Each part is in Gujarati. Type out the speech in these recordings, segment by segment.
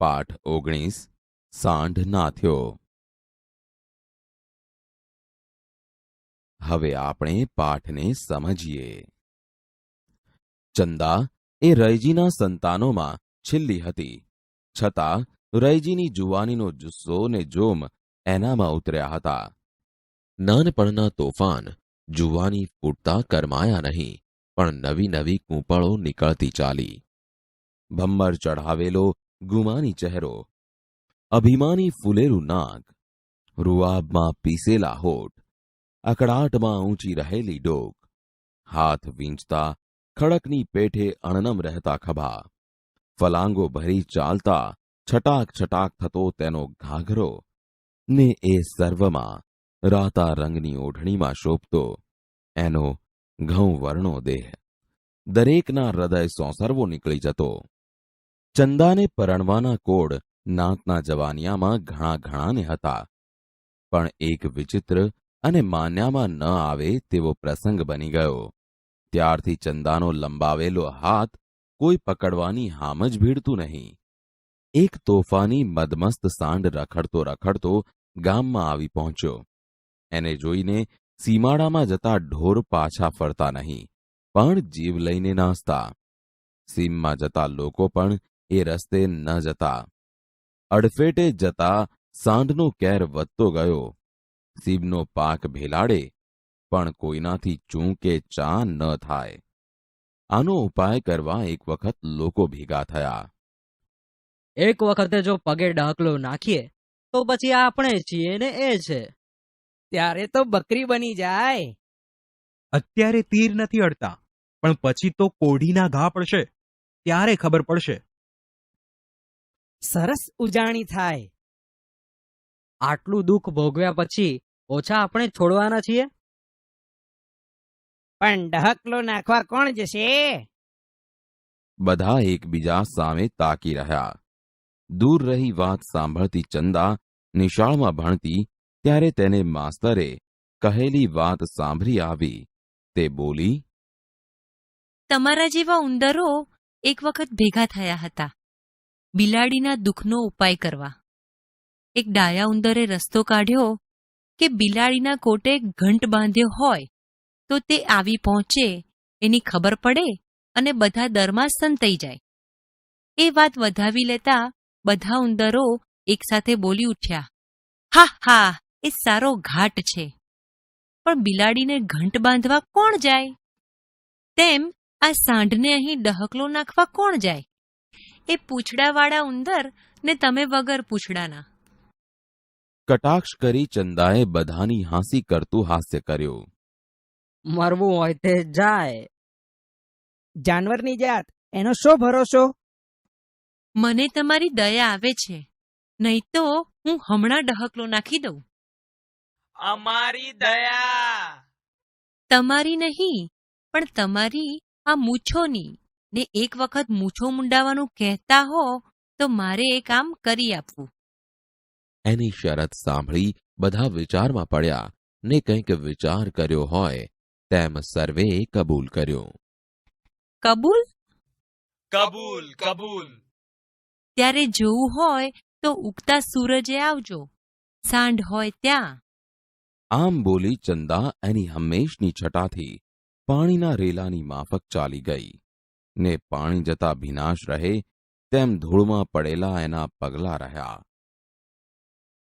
પાઠ 19 સાંઢ નાથ્યો. હવે આપણે પાઠને સમજીએ. ચંદા એ રયજીના સંતાનોમાં છેલ્લી હતી, છતાં રયજીની જુવાનીનો જુસ્સો ને જોમ એનામાં ઉતર્યા હતા. નાનપણના તોફાન જુવાની ફૂટતા કરમાયા નહીં, પણ નવી નવી કૂંપળો નીકળતી ચાલી. ભમ્મર ચઢાવેલો ગુમાની ચહેરો, અભિમાની ફૂલેલું નાક, રૂઆબમાં પીસેલા હોઠ, અકળાટમાં ઊંચી રહેલી ડોક, હાથ વીંચતા ખડકની પેઠે અણનમ રહેતા ખભા, ફલાંગો ભરી ચાલતા છટાક છટાક થતો તેનો ઘાઘરો, ને એ સર્વમાં રાતા રંગની ઓઢણીમાં શોભતો એનો ઘઉં વર્ણો દેહ દરેકના હૃદય સોંસરવો નીકળી જતો. ચંદાને પરણવાના કોડ નાતના જવાનિયામાં ઘણા ઘણાને હતા, પણ એક વિચિત્ર અને માન્યામાં ન આવે તેવો પ્રસંગ બની ગયો. ત્યારથી ચંદાનો લંબાવેલો હાથ કોઈ પકડવાની હામ જ ભીડતું નહીં. એક તોફાની મદમસ્ત સાંઢ રખડતો રખડતો ગામમાં આવી પહોંચ્યો. એને જોઈને સીમાડામાં જતા ઢોર પાછા ફરતા નહીં, પણ જીવ લઈને નાસતા. સીમમાં જતા લોકો પણ એ રસ્તે ન જતા. અડફેટે જતા સાંઢનો કેર વધતો ગયો. સીમનો પાક ભેલાડે, પણ કોઈનાથી ચૂં કે ચા ન થાય. આનો ઉપાય કરવા એક વખત લોકો ભેગા થયા. એક વખતે જો પગે ડાકલો નાખીએ તો પછી આપણે છીએ ને એ છે. ત્યારે તો બકરી બની જાય. અત્યારે તીર નથી અડતા, પણ પછી તો કોઢીના ઘા પડશે, ત્યારે ખબર પડશે. સરસ ઉજાણી થાય. આટલું દુઃખ ભોગવ્યા પછી ઓછા આપણે છોડવાના છીએ. પણ ડહકલો નાખવા કોણ જશે? બધા એકબીજા સામે તાકી રહ્યા. દૂર રહી વાત સાંભળતી ચંદા નિશાળમાં ભણતી ત્યારે તેને માસ્તરે કહેલી વાત સાંભળી આવી. તે બોલી, તમારા જેવા ઉંદરો એક વખત ભેગા થયા હતા બિલાડીના દુઃખનો ઉપાય કરવા. એક ડાયા ઉંદરે રસ્તો કાઢ્યો કે બિલાડીના કોટે ઘંટ બાંધ્યો હોય તો તે આવી પહોંચે એની ખબર પડે અને બધા દરમાં સંતાઈ જાય. એ વાત વધાવી લેતા બધા ઉંદરો એકસાથે બોલી ઉઠ્યા, હા હા, એ સારો ઘાટ છે, પણ બિલાડીને ઘંટ બાંધવા કોણ જાય? તેમ આ સાંઢને અહીં ડહકલો નાખવા કોણ જાય? એ પૂંછડાવાળા ઉંદર ને તમે વગર પૂંછડાના. કટાક્ષ કરી ચંદાએ બધાની હાંસી કરતું હાસ્ય કર્યું. મરવું હોય તે જાય. જાનવરની જાત, એનો શો ભરોસો? મને તમારી દયા આવે છે, નહીં તો હું હમણાં ડહકલો નાખી દઉં. અમારી દયા. તમારી નહીં, પણ તમારી આ મૂછોની. ને એક વખત મૂછો મુંડાવાનું કહેતા હો તો મારે એ કામ કરી આપવું. એની શરત સાંભળી બધા વિચારમાં પડ્યા, ને કંઈક વિચાર કર્યો હોય તેમ સર્વેએ કબૂલ કર્યો. કબૂલ? કબૂલ કબૂલ. ત્યારે જોવું હોય તો ઉગતા સૂરજે આવજો, સાંઢ હોય ત્યાં. આમ બોલી ચંદા એની હંમેશની છટાથી પાણીના રેલાની માફક ચાલી ગઈ, ને પાણી જતા ભીનાશ રહે તેમ ધૂળમાં પડેલા એના પગલા રહ્યા.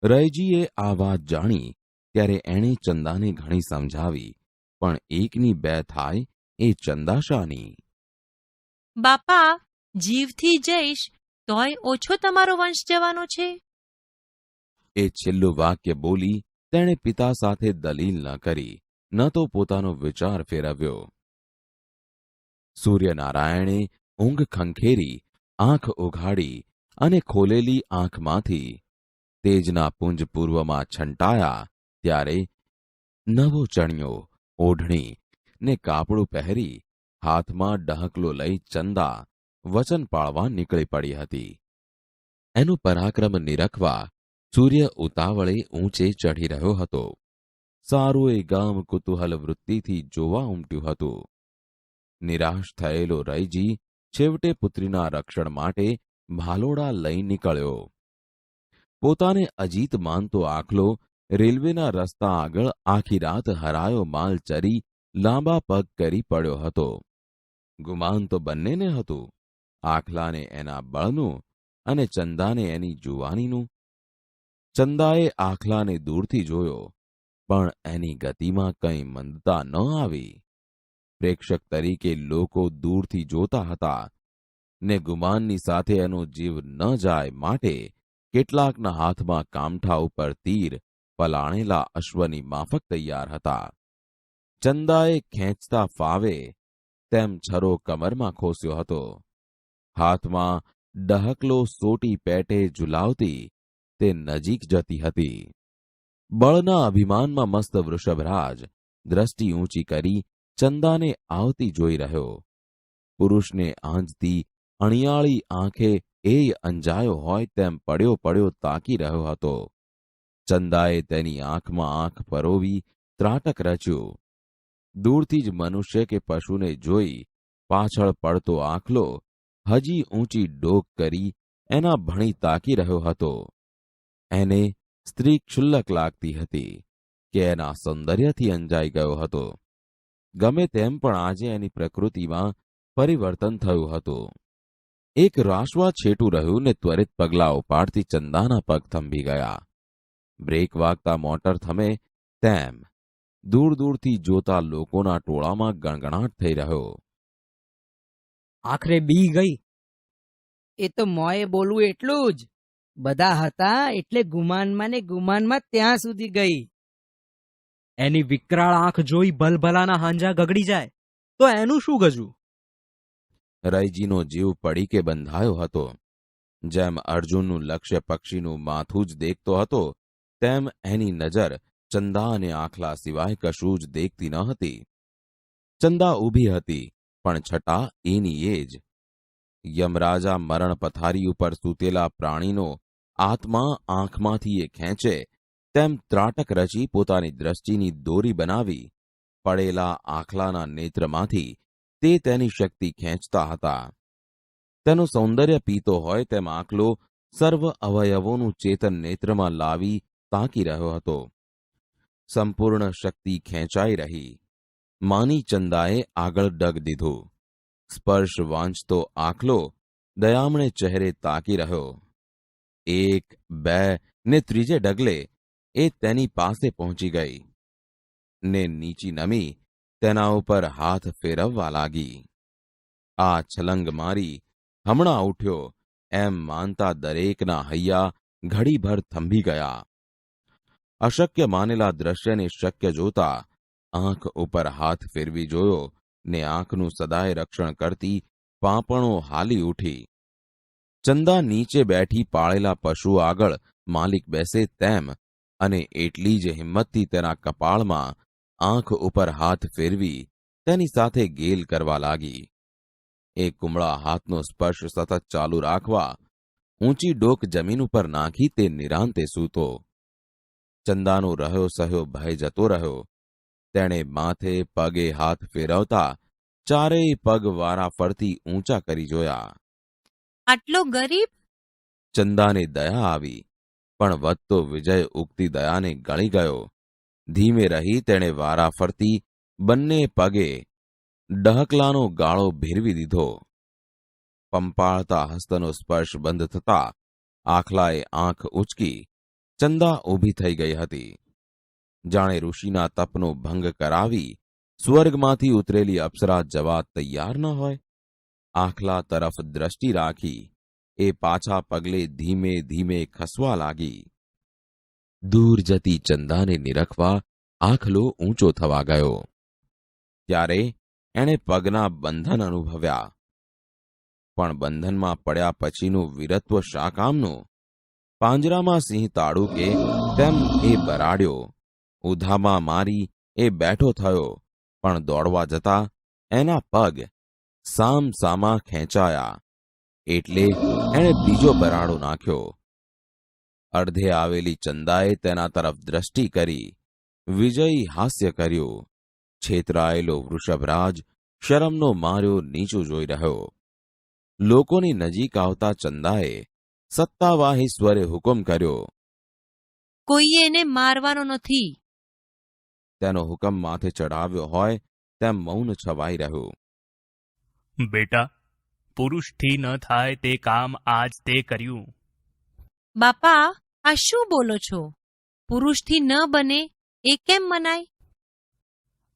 રયજીએ આ વાત જાણી ત્યારે એણે ચંદાને ઘણી સમજાવી, પણ એકની બે થાય એ ચંદા શાની? બાપા, જીવથી જઈશ તોય ઓછો તમારો વંશ જવાનો છે. એ છેલ્લું વાક્ય બોલી તેણે પિતા સાથે દલીલ ન કરી, ન તો પોતાનો વિચાર ફેરવ્યો. સૂર્યનારાયણે ઊંઘ ખંખેરી આંખ ઉઘાડી અને ખોલેલી આંખમાંથી તેજના પુંજ પૂર્વમાં છંટાયા ત્યારે નવો ચણિયો, ઓઢણી ને કાપડું પહેરી હાથમાં ડહકલો લઈ ચંદા વચન પાળવા નીકળી પડી હતી. એનું પરાક્રમ નિરખવા સૂર્ય ઉતાવળે ઊંચે ચઢી રહ્યો હતો. સારું એ ગામ કુતૂહલ વૃત્તિથી જોવા ઉમટ્યું હતું. નિરાશ થયેલો રયજી છેવટે પુત્રીના રક્ષણ માટે ભાલોડા લઈ નીકળ્યો. પોતાને અજીત માનતો આખલો રેલવેના રસ્તા આગળ આખી રાત હરાયો માલ ચરી લાંબા પગ કરી પડ્યો હતો. ગુમાન તો બંનેને હતું, આખલાને એના બળનું અને ચંદાને એની જુવાનીનું. ચંદાએ આખલાને દૂરથી જોયો, પણ એની ગતિમાં કંઈ મંદતા ન આવી. પ્રેક્ષક તરીકે લોકો દૂરથી જોતા હતા ને ગુમાનની સાથે એનો જીવ ન જાય માટે કેટલાકના હાથમાં કામઠા ઉપર તીર પલાણેલા અશ્વની માફક તૈયાર હતા. ચંદાએ ખેંચતા ફાવે તેમ છરો કમરમાં ખોસ્યો હતો. હાથમાં ડહકલો સોટી પેટે ઝુલાવતી તે નજીક જતી હતી. બળના અભિમાનમાં મસ્ત વૃષભરાજ દ્રષ્ટિ ઊંચી કરી ચંદાને આવતી જોઈ રહ્યો. પુરુષને આંજતી અણિયાળી આંખે એ અંજાયો હોય તેમ પડ્યો પડ્યો તાકી રહ્યો હતો. ચંદાએ તેની આંખમાં આંખ પરોવી ત્રાટક રચ્યું. દૂરથી જ મનુષ્ય કે પશુને જોઈ પાછળ પડતો આખલો હજી ઊંચી ડોક કરી એના ભણી તાકી રહ્યો હતો. એને સ્ત્રી ક્ષુલ્લક લાગતી હતી કે એના સૌંદર્યથી અંજાઈ ગયો હતો. ગમે તેમ પણ આજે એની પ્રકૃતિમાં પરિવર્તન થયું હતું. એક રાશવા છેટું રહ્યું ને ત્વરિત પગલાં ઉપાડતી ચંદાના પગ થંભી ગયા. બ્રેક વાગતા મોટર થમે તેમ દૂર દૂરથી જોતા લોકોના ટોળામાં ગણગણાટ થઈ રહ્યો. આખરે બી ગઈ. એ તો મોએ બોલવું એટલું જ. બધા હતા એટલે ગુમાનમાં ને ગુમાનમાં ત્યાં સુધી ગઈ. એની વિકરાળ આંખ જોઈ ભલભલાના હાંજા ગગડી જાય તો એનું શું ગજું? રૈજીનો જીવ પડીકે બંધાયો હતો. જેમ અર્જુનનું લક્ષ્ય પક્ષીનું માથું જ દેખતો હતો તેમ એની નજર ચંદા અને આખલા સિવાય કશું જ દેખતી ન હતી. ચંદા ઊભી હતી પણ છટા એની એ જ. યમરાજા મરણ પથારી ઉપર સૂતેલા પ્રાણીનો આત્મા આંખમાંથી એ ખેંચે તેમ ત્રાટક રચી પોતાની દ્રષ્ટિની દોરી બનાવી પડેલા આખલાના નેત્રમાંથી તે તેની શક્તિ ખેંચતા હતા. તેનું સૌંદર્ય પીતો હોય તેમ આખલો સર્વ અવયવોનું ચેતન નેત્રમાં લાવી તાકી રહ્યો હતો. સંપૂર્ણ શક્તિ ખેંચાઈ રહી. માની ચંદાએ આગળ ડગ દીધું. સ્પર્શ વાંચતો આખલો દયામણે ચહેરે તાકી રહ્યો. 1, 2 ને ત્રીજે ડગલે એ તેની પાસે પહોંચી ગઈ ને નીચી નમી તેના ઉપર હાથ ફેરવવા લાગી. આ છલંગ મારી હમણાં ઉઠ્યો એમ માનતા દરેકના હૈયા ઘડીભર થંભી ગયા. અશક્ય માનેલા દ્રશ્યને શક્ય જોતા આંખ ઉપર હાથ ફેરવી જોયો ને આંખનું સદાય રક્ષણ કરતી પાંપણો હાલી ઉઠી. ચંદા નીચે બેઠી પાળેલા પશુ આગળ માલિક બેસે તેમ અને એટલી જ હિંમતથી તેના કપાળમાં આંખ ઉપર હાથ ફેરવી તેની સાથે ગેલ કરવા લાગી. એ કુમળા હાથનો સ્પર્શ સતત ચાલુ રાખવા ઊંચી ડોક જમીન ઉપર નાખી તે નિરાંતે સૂતો. ચંદાનો રહ્યો સહ્યો ભય જતો રહ્યો. તેણે માથે પગે હાથ ફેરવતા ચારેય પગ વારા ફરતી ઊંચા કરી જોયા. આટલો ગરીબ? ચંદાને દયા આવી, પણ વધતો વિજય ઉગતી દયાને ગળી ગયો. ધીમે રહી તેણે વારા ફરતી બંને પગે ડહકલાનો ગાળો ભેરવી દીધો. પંપાળતા હસ્તનો સ્પર્શ બંધ થતા આખલાએ આંખ ઉચકી ચંદા ઊભી થઈ ગઈ હતી. જાણે ઋષિના તપનો ભંગ કરાવી સ્વર્ગમાંથી ઉતરેલી અપ્સરા જવા તૈયાર ન હોય. આખલા તરફ દ્રષ્ટિ રાખી એ પાછા પગલે ધીમે ધીમે ખસવા લાગી. દૂર જતી ચંદાને નિરખવા આખલો ઊંચો થવા ગયો. ત્યારે એણે પગના બંધન અનુભવ્યા. પણ બંધનમાં પડ્યા પછીનું વીરત્વ શા કામનું? પાંજરામાં સિંહ તાડું કે તેમ એ બરાડ્યો. ઉધામાં મારી એ બેઠો થયો, પણ દોડવા જતા એના પગ સામ સામા ખેંચાયા એટલે એણે બીજો બરાડો નાખ્યો. અડધે આવેલી ચંદાએ તેના તરફ દ્રષ્ટિ કરી વિજયી હાસ્ય કર્યું. છેતરાયેલો વૃષભરાજ શરમનો માર્યો નીચું જોઈ રહ્યો. લોકોની નજીક આવતા ચંદાએ સત્તાવાહી સ્વરે હુકમ કર્યો. કોઈએ એને મારવાનો નથી. તેનો હુકમ માથે ચઢાવ્યો હોય તેમ મૌન છવાઈ રહ્યું. બેટા, પુરુષથી ન થાય તે કામ આજ તે કર્યું. બાપા, આ શું બોલો છો? પુરુષથી ન બને એ કેમ મનાય?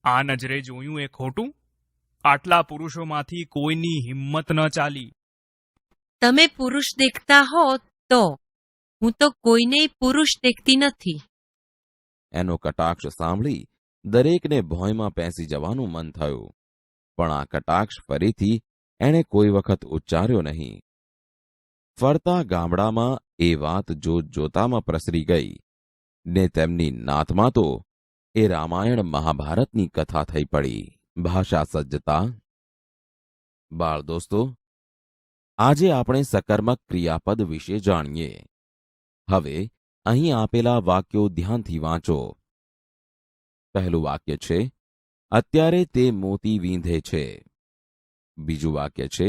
આ નજરે જોયું એ ખોટું? આટલા પુરુષોમાંથી કોઈની હિંમત ન ચાલી. તમે પુરુષ દેખતા હો તો. હું તો કોઈનેય પુરુષ દેખતી નથી. એનો કટાક્ષ સાંભળી દરેકને ભોંયમાં પેસી જવાનું મન થયું, પણ આ કટાક્ષ ફરીથી એણે કોઈ વખત ઉચ્ચાર્યો નહીં. ફરતા ગામડામાં એ વાત જોતામાં પ્રસરી ગઈ ને તેમની નાતમાં તો એ રામાયણ મહાભારતની કથા થઈ પડી. ભાષા સજ્જતા. બાળ દોસ્તો, આજે આપણે સકર્મક ક્રિયાપદ વિશે જાણીએ. હવે અહીં આપેલા વાક્યો ધ્યાનથી વાંચો. પહેલું વાક્ય છે, અત્યારે તે મોતી વીંધે છે. બીજું વાક્ય છે,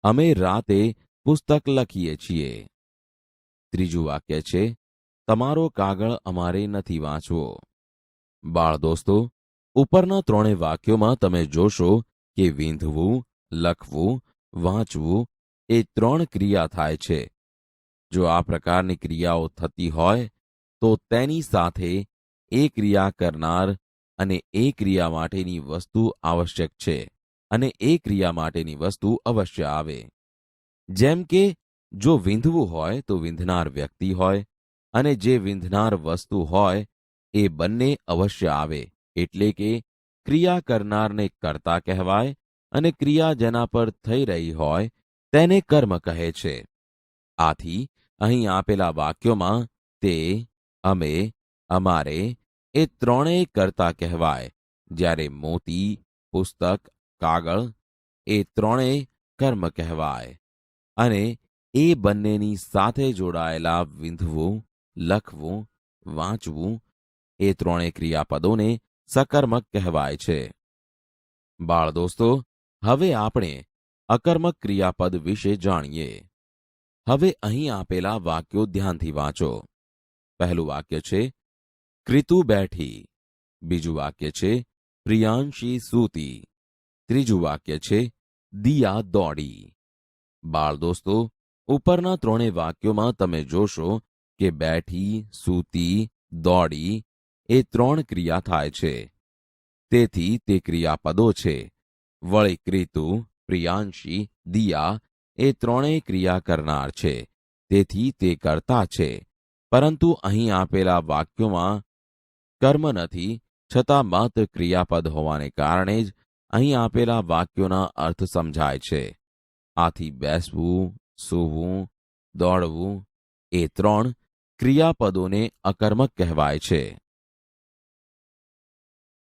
અમે રાતે પુસ્તક લખીએ છીએ. ત્રીજું વાક્ય છે, તમારો કાગળ અમારે નથી વાંચવો. બાળ દોસ્તો, ઉપરના ત્રણેય વાક્યોમાં તમે જોશો કે વીંધવું, લખવું, વાંચવું એ ત્રણ ક્રિયા થાય છે. જો આ પ્રકારની ક્રિયાઓ થતી હોય તો તેની સાથે એ ક્રિયા કરનાર અને એ ક્રિયા માટેની વસ્તુ આવશ્યક છે અને એ ક્રિયા માટેની વસ્તુ અવશ્ય આવે. જેમ કે જો વીંધવું હોય તો વીંધનાર વ્યક્તિ હોય અને જે વીંધનાર વસ્તુ હોય એ બંને અવશ્ય આવે. એટલે કે ક્રિયા કરનારને કર્તા કહેવાય અને ક્રિયા જેના પર થઈ રહી હોય તેને કર્મ કહે છે. આથી અહીં આપેલા વાક્યોમાં તે, અમે, અમારે એ ત્રણેય કર્તા કહેવાય, જ્યારે મોતી, પુસ્તક, કાગળ એ ત્રણેય કર્મ કહેવાય. અને એ બંનેની સાથે જોડાયેલા વીંધવું, લખવું, વાંચવું એ ત્રણેય ક્રિયાપદોને સકર્મક કહેવાય છે. બાળ દોસ્તો, હવે આપણે અકર્મક ક્રિયાપદ વિશે જાણીએ. હવે અહીં આપેલા વાક્યો ધ્યાનથી વાંચો. પહેલું વાક્ય છે, કૃતુ બેઠી. બીજું વાક્ય છે, પ્રિયાંશી સૂતી. ત્રીજું વાક્ય છે, દિયા દોડી. બાળ દોસ્તો, ઉપરના ત્રણેય વાક્યોમાં તમે જોશો કે બેઠી, સૂતી, દોડી એ ત્રણ ક્રિયા થાય છે. તેથી તે ક્રિયાપદો છે. વળી કૃતુ, પ્રિયાંશી, દિયા એ ત્રણેય ક્રિયા કરનાર છે. તેથી તે કર્તા છે. પરંતુ અહીં આપેલા વાક્યોમાં કર્મ નથી, છતાં માત્ર ક્રિયાપદ હોવાને કારણે જ અહીં આપેલા વાક્યોના અર્થ સમજાય છે. આથી બેસવું, સૂવું, દોડવું એ ત્રણ ક્રિયાપદોને અકર્મક કહેવાય છે.